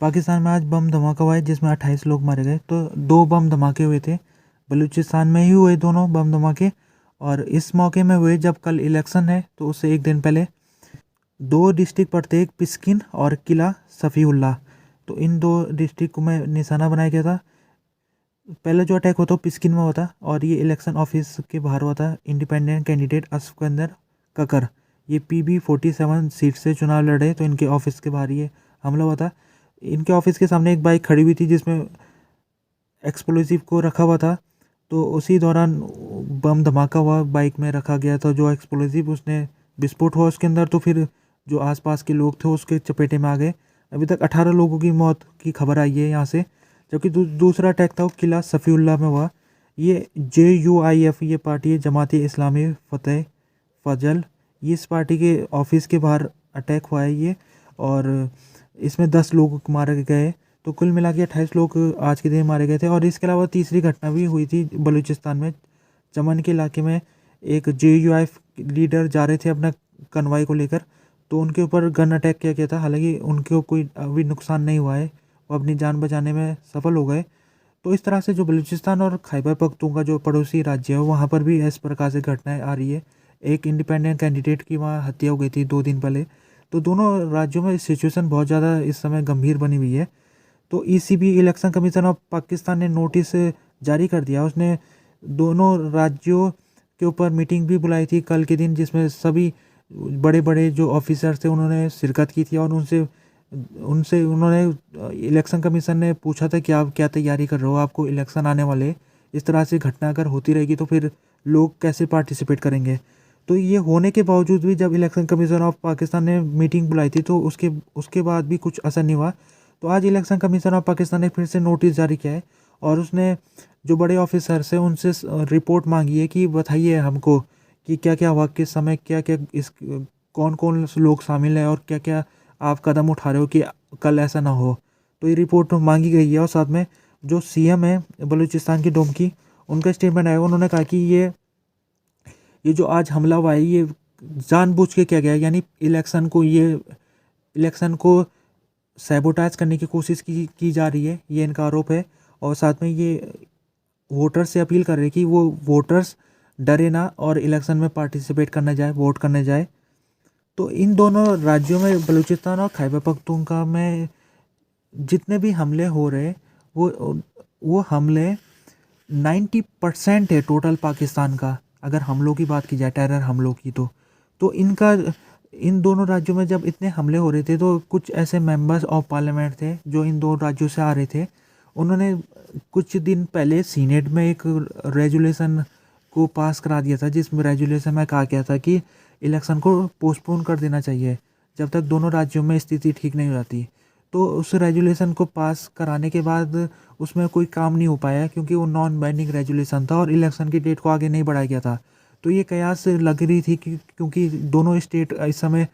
पाकिस्तान में आज बम धमाका हुआ है जिसमें 28 लोग मारे गए। तो 2 बम धमाके हुए थे, बलूचिस्तान में ही हुए दोनों बम धमाके। और इस मौके में हुए जब कल इलेक्शन है, तो उससे एक दिन पहले 2 डिस्ट्रिक्ट पड़ते, एक पिस्किन और किला सफ़ीउल्लाह। तो इन 2 डिस्ट्रिक्ट को में निशाना बनाया गया था। पहले जो अटैक होता है पिस्किन में होता, और ये इलेक्शन ऑफिस के बाहर हुआ था। इंडिपेंडेंट कैंडिडेट असफकंदर ककर, ये PB-47 सीट से चुनाव लड़े, तो इनके ऑफिस के बाहर ये हमला हुआ था। इनके ऑफिस के सामने एक बाइक खड़ी हुई थी जिसमें एक्सप्लोसिव को रखा हुआ था। तो उसी दौरान बम धमाका हुआ, बाइक में रखा गया था जो एक्सप्लोसिव, उसने विस्फोट हुआ उसके अंदर। तो फिर जो आसपास के लोग थे उसके चपेटे में आ गए। अभी तक 18 लोगों की मौत की खबर आई है यहाँ से। जबकि दूसरा अटैक था वो किला सफ़ीउल्लाह में हुआ। ये JUIF ये पार्टी है, जमात इस्लामी फ़तेह फजल, ये इस पार्टी के ऑफिस के बाहर अटैक हुआ है ये। और इसमें 10 लोग मारे गए। तो कुल मिला के 28 लोग आज के दिन मारे गए थे। और इसके अलावा तीसरी घटना भी हुई थी बलूचिस्तान में, चमन के इलाके में। एक JUIF लीडर जा रहे थे अपना कन्वाई को लेकर, तो उनके ऊपर गन अटैक किया गया था। हालांकि उनको कोई अभी नुकसान नहीं हुआ है, वो अपनी जान बचाने में सफल हो गए। तो इस तरह से जो बलूचिस्तान और खैबर पख्तूनख्वा जो पड़ोसी राज्य है, वहाँ पर भी इस प्रकार से घटनाएं आ रही है। एक इंडिपेंडेंट कैंडिडेट की वहाँ हत्या हो गई थी 2 दिन पहले। तो दोनों राज्यों में सिचुएशन बहुत ज़्यादा इस समय गंभीर बनी हुई है। तो ECB election commission of Pakistan ने नोटिस जारी कर दिया। उसने दोनों राज्यों के ऊपर मीटिंग भी बुलाई थी कल के दिन, जिसमें सभी बड़े बड़े जो ऑफिसर्स थे उन्होंने शिरकत की थी। और उनसे उनसे उन्होंने इलेक्शन कमीशन ने पूछा था कि आप क्या तैयारी कर रहे हो, आपको इलेक्शन आने वाले, इस तरह से घटना अगर होती रहेगी तो फिर लोग कैसे पार्टिसिपेट करेंगे। तो ये होने के बावजूद भी जब इलेक्शन कमीशन ऑफ पाकिस्तान ने मीटिंग बुलाई थी, तो उसके बाद भी कुछ असर नहीं हुआ। तो आज इलेक्शन कमीशन ऑफ पाकिस्तान ने फिर से नोटिस जारी किया है, और उसने जो बड़े ऑफिसर्स हैं उनसे रिपोर्ट मांगी है कि बताइए हमको कि क्या क्या हुआ, किस समय क्या क्या इस कौन कौन लोग शामिल हैं, और क्या क्या आप कदम उठा रहे हो कि कल ऐसा ना हो। तो ये रिपोर्ट मांगी गई है। और साथ में जो CM है बलूचिस्तान की डोमकी, उनका स्टेटमेंट आया। उन्होंने कहा कि ये जो आज हमला हुआ है ये जानबूझ के किया गया है, यानी इलेक्शन को सैबोटाज करने की कोशिश की जा रही है, ये इनका आरोप है। और साथ में ये वोटर्स से अपील कर रहे हैं कि वो वोटर्स डरे ना और इलेक्शन में पार्टिसिपेट करने जाए, वोट करने जाए। तो इन दोनों राज्यों में, बलूचिस्तान और खैबर पख्तूनख्वा में जितने भी हमले हो रहे, वो हमले 90% है टोटल पाकिस्तान का, अगर हमलों की बात की जाए, टेरर हमलों की। तो इन दोनों राज्यों में जब इतने हमले हो रहे थे, तो कुछ ऐसे मेंबर्स ऑफ पार्लियामेंट थे जो इन दो राज्यों से आ रहे थे। उन्होंने कुछ दिन पहले सीनेट में एक रेजुलेशन को पास करा दिया था, जिसमें रेजुलेशन में कहा गया था कि इलेक्शन को पोस्टपोन कर देना चाहिए जब तक दोनों राज्यों में स्थिति ठीक नहीं हो जाती। तो उस रेजुलेशन को पास कराने के बाद उसमें कोई काम नहीं हो पाया, क्योंकि वो नॉन बाइंडिंग रेजुलेशन था और इलेक्शन की डेट को आगे नहीं बढ़ाया गया था। तो ये कयास लग रही थी कि क्योंकि दोनों स्टेट इस समय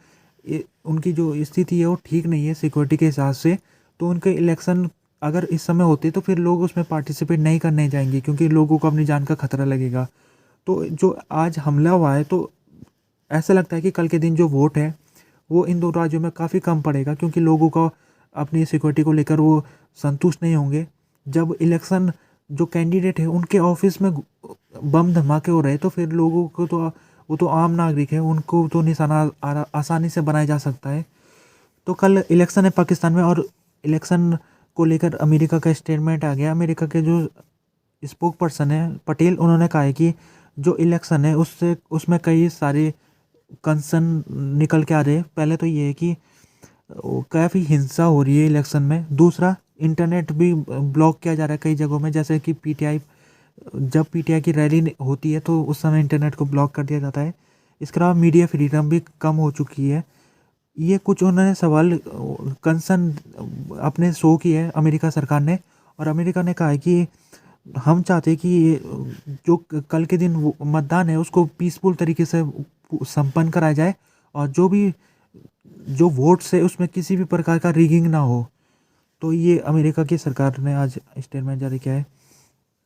उनकी जो स्थिति है वो ठीक नहीं है सिक्योरिटी के हिसाब से, तो उनके इलेक्शन अगर इस समय होते तो फिर लोग उसमें पार्टिसिपेट नहीं करने जाएंगे, क्योंकि लोगों को अपनी जान का खतरा लगेगा। तो जो आज हमला हुआ है, तो ऐसा लगता है कि कल के दिन जो वोट है वो इन दो राज्यों में काफ़ी कम पड़ेगा, क्योंकि लोगों को अपनी सिक्योरिटी को लेकर वो संतुष्ट नहीं होंगे। जब इलेक्शन जो कैंडिडेट है उनके ऑफिस में बम धमाके हो रहे हैं, तो फिर लोगों को तो, वो तो आम नागरिक है, उनको तो निशाना आसानी से बनाया जा सकता है। तो कल इलेक्शन है पाकिस्तान में, और इलेक्शन को लेकर अमेरिका का स्टेटमेंट आ गया। अमेरिका के जो स्पोक पर्सन है पटेल, उन्होंने कहा है कि जो इलेक्शन है उसमें कई सारे कंसर्न निकल के आ रहे हैं। पहले तो ये है कि काफ़ी हिंसा हो रही है इलेक्शन में। दूसरा, इंटरनेट भी ब्लॉक किया जा रहा है कई जगहों में, जैसे कि जब PTI की रैली होती है तो उस समय इंटरनेट को ब्लॉक कर दिया जाता है। इसके अलावा मीडिया फ्रीडम भी कम हो चुकी है। ये कुछ उन्होंने सवाल कंसर्न अपने शो की है अमेरिका सरकार ने, और अमेरिका ने कहा है कि हम चाहते हैं कि जो कल के दिन मतदान है उसको पीसफुल तरीके से संपन्न कराया जाए, और जो वोट्स है उसमें किसी भी प्रकार का रिगिंग ना हो। तो ये अमेरिका की सरकार ने आज स्टेटमेंट जारी किया है।